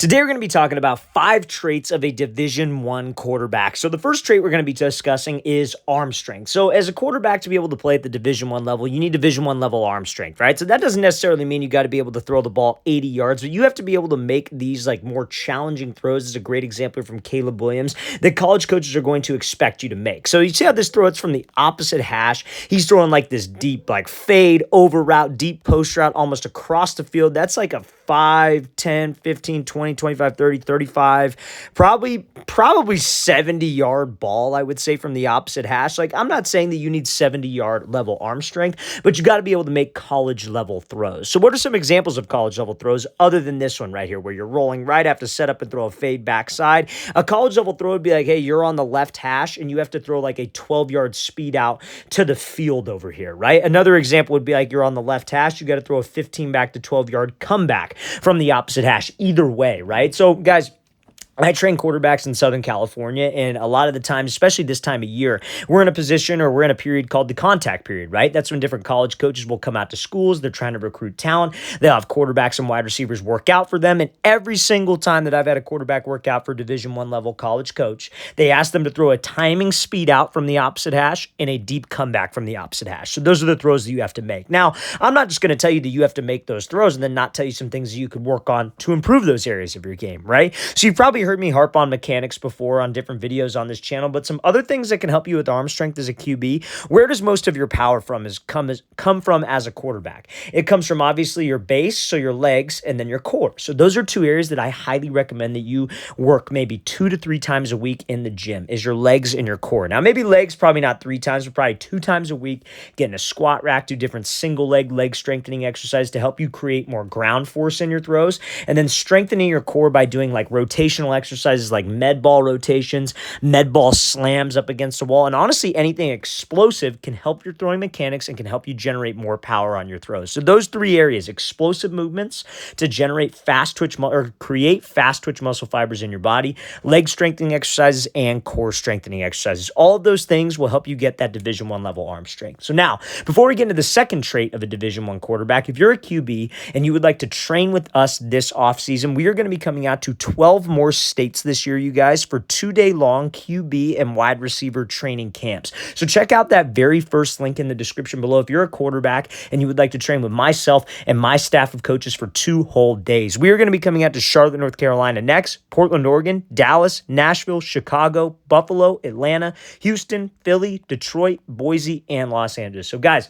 Today we're going to be talking about 5 traits of a Division One quarterback. So the first trait we're going to be discussing is arm strength. So as a quarterback to be able to play at the Division One level, you need Division One level arm strength, right? So that doesn't necessarily mean you got to be able to throw the ball 80 yards, but you have to be able to make these like more challenging throws. This is a great example from Caleb Williams that college coaches are going to expect you to make. So you see how this throw, it's from the opposite hash. He's throwing like this deep like fade over route, deep post route almost across the field. That's like a 5, 10, 15, 20, 25, 30, 35, probably 70-yard ball, I would say, from the opposite hash. Like, I'm not saying that you need 70-yard level arm strength, but you got to be able to make college level throws. So what are some examples of college level throws other than this one right here, where you're rolling right, have to set up and throw a fade backside? A college level throw would be like, hey, you're on the left hash and you have to throw like a 12-yard speed out to the field over here, right? Another example would be like you're on the left hash, you got to throw a 15 back to 12-yard comeback from the opposite hash. Either way, right? So guys, I train quarterbacks in Southern California, and a lot of the times, especially this time of year, we're in a position or we're in a period called the contact period, right? That's when different college coaches will come out to schools. They're trying to recruit talent. They'll have quarterbacks and wide receivers work out for them. And every single time that I've had a quarterback work out for a Division I level college coach, they ask them to throw a timing speed out from the opposite hash and a deep comeback from the opposite hash. So those are the throws that you have to make. Now, I'm not just going to tell you that you have to make those throws and then not tell you some things that you could work on to improve those areas of your game, right? So you've probably heard me harp on mechanics before on different videos on this channel, but some other things that can help you with arm strength as a QB. Where does most of your power come from as a quarterback? It comes from obviously your base, so your legs, and then your core. So those are 2 areas that I highly recommend that you work maybe 2 to 3 times a week in the gym, is your legs and your core. Now maybe legs, probably not 3 times, but probably 2 times a week, getting a squat rack, do different single leg strengthening exercises to help you create more ground force in your throws, and then strengthening your core by doing like rotational exercises like med ball rotations, med ball slams up against the wall, and honestly anything explosive can help your throwing mechanics and can help you generate more power on your throws. So those 3 areas: explosive movements to generate fast twitch or create fast twitch muscle fibers in your body, leg strengthening exercises, and core strengthening exercises. All of those things will help you get that Division I level arm strength. So now, before we get into the second trait of a Division I quarterback, if you're a QB and you would like to train with us this offseason, we are going to be coming out to 12 more states this year, you guys, for 2-day-long QB and wide receiver training camps. So check out that very first link in the description below if you're a quarterback and you would like to train with myself and my staff of coaches for 2 whole days. We are going to be coming out to Charlotte, North Carolina next, Portland, Oregon, Dallas, Nashville, Chicago, Buffalo, Atlanta, Houston, Philly, Detroit, Boise, and Los Angeles. So guys,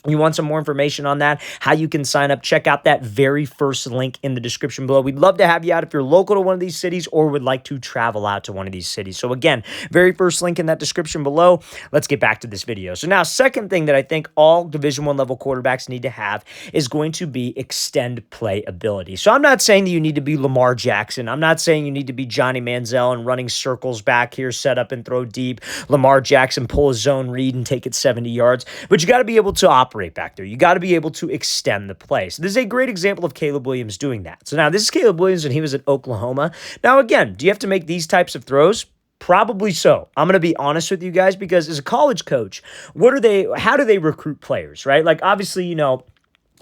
you want some more information on that, how you can sign up, check out that very first link in the description below. We'd love to have you out if you're local to one of these cities or would like to travel out to one of these cities. So again, very first link in that description below. Let's get back to this video. So now, second thing that I think all Division I level quarterbacks need to have is going to be extend play ability. So I'm not saying that you need to be Lamar Jackson. I'm not saying you need to be Johnny Manziel and running circles back here, set up and throw deep. Lamar Jackson, pull a zone read and take it 70 yards. But you got to be able to operate back there. You got to be able to extend the play. So this is a great example of Caleb Williams doing that. So now this is Caleb Williams when he was at Oklahoma. Now again, do you have to make these types of throws? Probably so. I'm going to be honest with you guys, because as a college coach, how do they recruit players, right? Like obviously,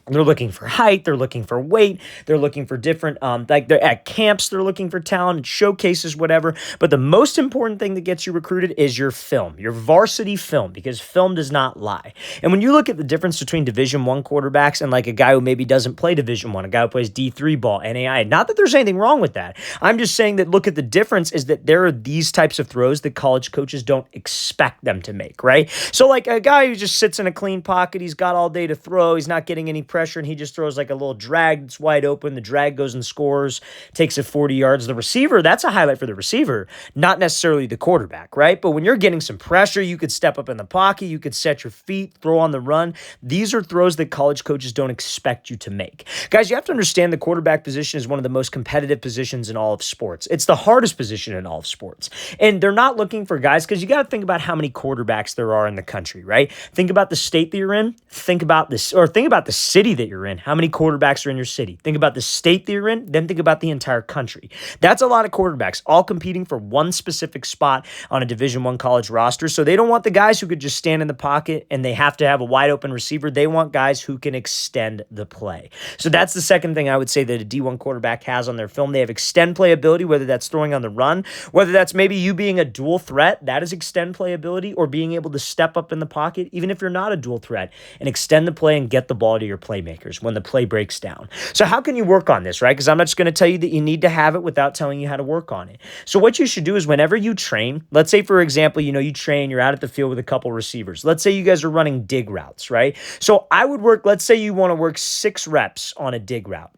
they're looking for height, they're looking for weight, they're looking for different, like they're at camps, they're looking for talent, showcases, whatever. But the most important thing that gets you recruited is your film, your varsity film, because film does not lie. And when you look at the difference between Division I quarterbacks and like a guy who maybe doesn't play Division I, a guy who plays D3 ball, NAI, not that there's anything wrong with that. I'm just saying that look at the difference is that there are these types of throws that college coaches don't expect them to make, right? So like a guy who just sits in a clean pocket, he's got all day to throw, he's not getting any pressure, and he just throws like a little drag that's wide open. The drag goes and scores, takes it 40 yards. The receiver, that's a highlight for the receiver, not necessarily the quarterback, right? But when you're getting some pressure, you could step up in the pocket, you could set your feet, throw on the run. These are throws that college coaches don't expect you to make. Guys, you have to understand the quarterback position is one of the most competitive positions in all of sports. It's the hardest position in all of sports. And they're not looking for guys, because you got to think about how many quarterbacks there are in the country, right? Think about the state that you're in. Think about this, or think about the city city that you're in. How many quarterbacks are in your city? Think about the state that you're in, then think about the entire country. That's a lot of quarterbacks all competing for one specific spot on a Division I college roster. So they don't want the guys who could just stand in the pocket and they have to have a wide open receiver. They want guys who can extend the play. So that's the second thing I would say that a D1 quarterback has on their film. They have extend playability, whether that's throwing on the run, whether that's maybe you being a dual threat, that is extend playability, or being able to step up in the pocket, even if you're not a dual threat, and extend the play and get the ball to your playmakers when the play breaks down. So how can you work on this, right? Because I'm not just going to tell you that you need to have it without telling you how to work on it. So what you should do is whenever you train, let's say, for example, you train, you're out at the field with a couple receivers. Let's say you guys are running dig routes, right? So I would work, let's say you want to work 6 reps on a dig route.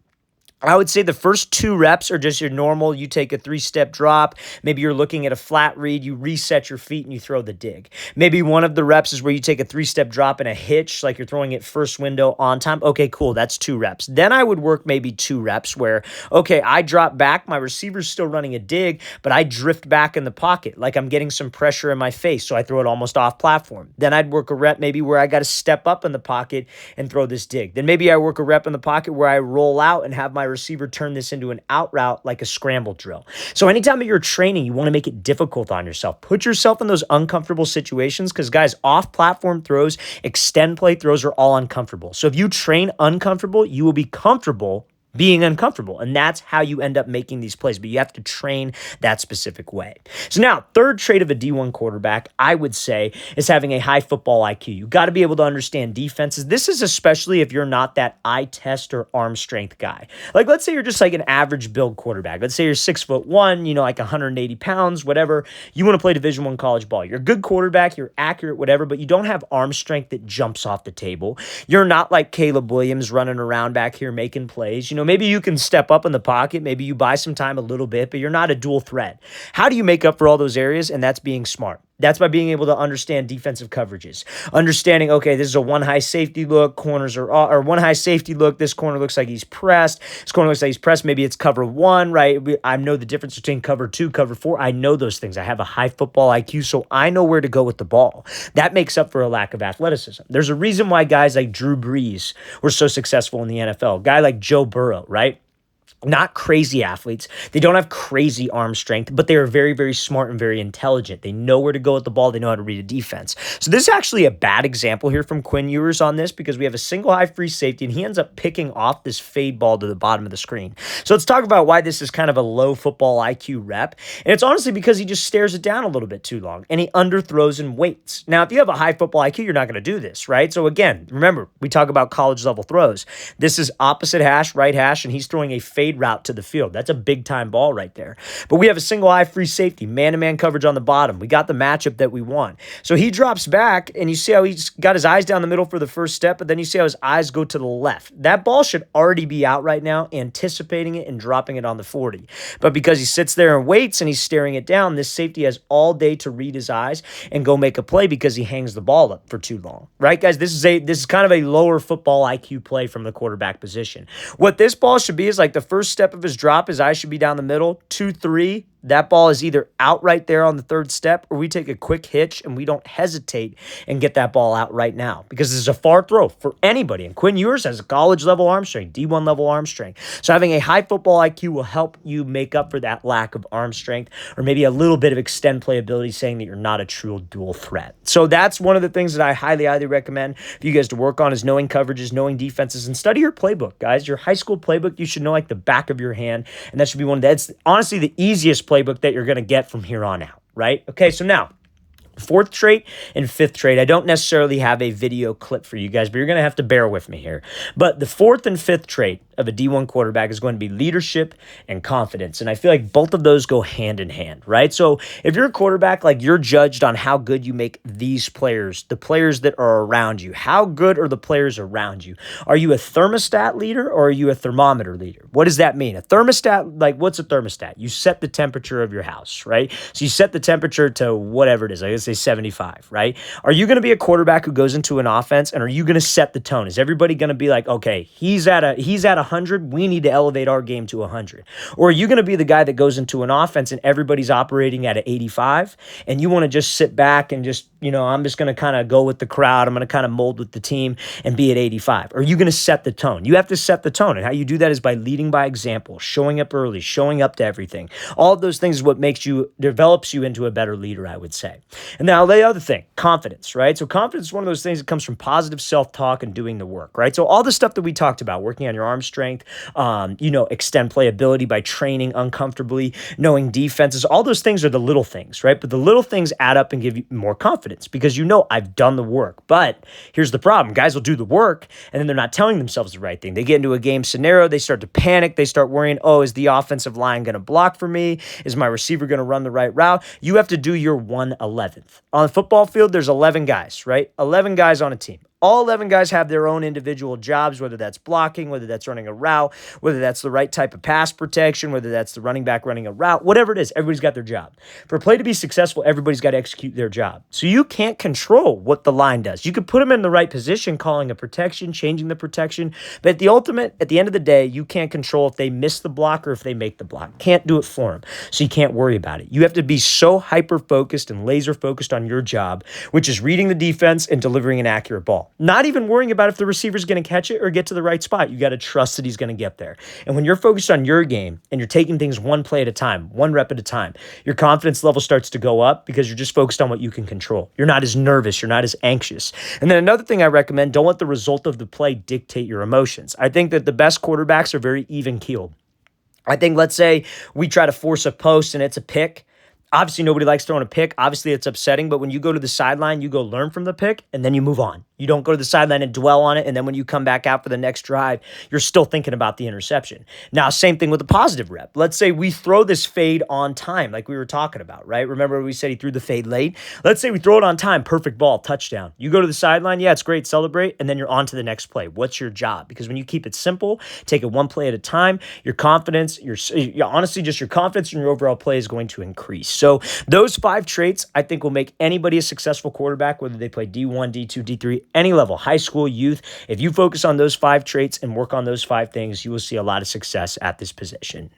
I would say the first 2 reps are just your normal. You take a 3-step drop. Maybe you're looking at a flat read. You reset your feet and you throw the dig. Maybe one of the reps is where you take a 3-step drop and a hitch, like you're throwing it first window on time. Okay, cool. That's 2 reps. Then I would work maybe 2 reps where, okay, I drop back. My receiver's still running a dig, but I drift back in the pocket like I'm getting some pressure in my face, so I throw it almost off platform. Then I'd work a rep maybe where I got to step up in the pocket and throw this dig. Then maybe I work a rep in the pocket where I roll out and have my receiver turn this into an out route like a scramble drill. So anytime that you're training, you want to make it difficult on yourself. Put yourself in those uncomfortable situations because, guys, off-platform throws, extend play throws are all uncomfortable. So if you train uncomfortable, you will be comfortable being uncomfortable. And that's how you end up making these plays. But you have to train that specific way. So now, third trait of a D1 quarterback, I would say, is having a high football IQ. You got to be able to understand defenses. This is especially if you're not that eye test or arm strength guy. Like, let's say you're just like an average build quarterback. Let's say you're 6'1", like 180 pounds, whatever. You want to play Division I college ball. You're a good quarterback, you're accurate, whatever, but you don't have arm strength that jumps off the table. You're not like Caleb Williams running around back here making plays. Maybe you can step up in the pocket. Maybe you buy some time a little bit, but you're not a dual threat. How do you make up for all those areas? And that's being smart. That's by being able to understand defensive coverages. Understanding, okay, this is a one high safety look, corners are, or one high safety look, this corner looks like he's pressed, this corner looks like he's pressed, maybe it's cover 1, right? I know the difference between cover 2, cover 4. I know those things. I have a high football IQ, so I know where to go with the ball. That makes up for a lack of athleticism. There's a reason why guys like Drew Brees were so successful in the NFL. A guy like Joe Burrow, right? Not crazy athletes. They don't have crazy arm strength, but they are very, very smart and very intelligent. They know where to go with the ball. They know how to read a defense. So this is actually a bad example here from Quinn Ewers on this because we have a single high free safety and he ends up picking off this fade ball to the bottom of the screen. So let's talk about why this is kind of a low football IQ rep. And it's honestly because he just stares it down a little bit too long and he underthrows and waits. Now, if you have a high football IQ, you're not going to do this, right? So again, remember, we talk about college level throws. This is opposite hash, right hash, and he's throwing a fade route to the field. That's a big time ball right there. But we have a single high free safety, man-to-man coverage on the bottom. We got the matchup that we want. So he drops back and you see how he's got his eyes down the middle for the first step, but then you see how his eyes go to the left. That ball should already be out right now, anticipating it and dropping it on the 40. But because he sits there and waits and he's staring it down, this safety has all day to read his eyes and go make a play because he hangs the ball up for too long. Right, guys? This is kind of a lower football IQ play from the quarterback position. What this ball should be is like the first step of his drop, his eyes should be down the middle, 2, 3. That ball is either out right there on the third step or we take a quick hitch and we don't hesitate and get that ball out right now because this is a far throw for anybody. And Quinn Ewers has a college level arm strength, D1 level arm strength. So having a high football IQ will help you make up for that lack of arm strength or maybe a little bit of extend playability, saying that you're not a true dual threat. So that's one of the things that I highly, highly recommend for you guys to work on is knowing coverages, knowing defenses, and study your playbook, guys. Your high school playbook, you should know like the back of your hand. And that should be that's honestly the easiest playbook that you're going to get from here on out, right? Okay, so now, fourth trait and fifth trait. I don't necessarily have a video clip for you guys, but you're going to have to bear with me here. But the fourth and fifth trait of a D1 quarterback is going to be leadership and confidence. And I feel like both of those go hand in hand, right? So if you're a quarterback, like you're judged on how good you make these players, the players that are around you. How good are the players around you? Are you a thermostat leader or are you a thermometer leader? What does that mean? A thermostat, like what's a thermostat? You set the temperature of your house, right? So you set the temperature to whatever it is. I guess say 75, right? Are you going to be a quarterback who goes into an offense and are you going to set the tone? Is everybody going to be like, okay, he's at 100, we need to elevate our game to 100. Or are you going to be the guy that goes into an offense and everybody's operating at an 85 and you want to just sit back and just, I'm just going to kind of go with the crowd. I'm going to kind of mold with the team and be at 85. Or are you going to set the tone? You have to set the tone. And how you do that is by leading by example, showing up early, showing up to everything. All of those things is what develops you into a better leader, I would say. And now the other thing, confidence, right? So confidence is one of those things that comes from positive self-talk and doing the work, right? So all the stuff that we talked about, working on your arm strength, extend playability by training uncomfortably, knowing defenses, all those things are the little things, right? But the little things add up and give you more confidence because I've done the work. But here's the problem. Guys will do the work and then they're not telling themselves the right thing. They get into a game scenario, they start to panic, they start worrying, is the offensive line going to block for me? Is my receiver going to run the right route? You have to do your 1/11th. On the football field, there's 11 guys, right? 11 guys on a team. All 11 guys have their own individual jobs, whether that's blocking, whether that's running a route, whether that's the right type of pass protection, whether that's the running back running a route, whatever it is, everybody's got their job. For a play to be successful, everybody's got to execute their job. So you can't control what the line does. You could put them in the right position, calling a protection, changing the protection, but at the end of the day, you can't control if they miss the block or if they make the block. Can't do it for them. So you can't worry about it. You have to be so hyper-focused and laser-focused on your job, which is reading the defense and delivering an accurate ball. Not even worrying about if the receiver's going to catch it or get to the right spot. You got to trust that he's going to get there. And when you're focused on your game and you're taking things one play at a time, one rep at a time, your confidence level starts to go up because you're just focused on what you can control. You're not as nervous. You're not as anxious. And then another thing I recommend, don't let the result of the play dictate your emotions. I think that the best quarterbacks are very even-keeled. I think, let's say we try to force a post and it's a pick. Obviously, nobody likes throwing a pick. Obviously, it's upsetting. But when you go to the sideline, you go learn from the pick, and then you move on. You don't go to the sideline and dwell on it, and then when you come back out for the next drive, you're still thinking about the interception. Now, same thing with a positive rep. Let's say we throw this fade on time, like we were talking about, right? Remember we said he threw the fade late? Let's say we throw it on time, perfect ball, touchdown. You go to the sideline, yeah, it's great, celebrate, and then you're on to the next play. What's your job? Because when you keep it simple, take it one play at a time, your confidence, honestly, just your confidence in your overall play is going to increase. So those 5 traits, I think, will make anybody a successful quarterback, whether they play D1, D2, D3, any level, high school, youth. If you focus on those 5 traits and work on those 5 things, you will see a lot of success at this position.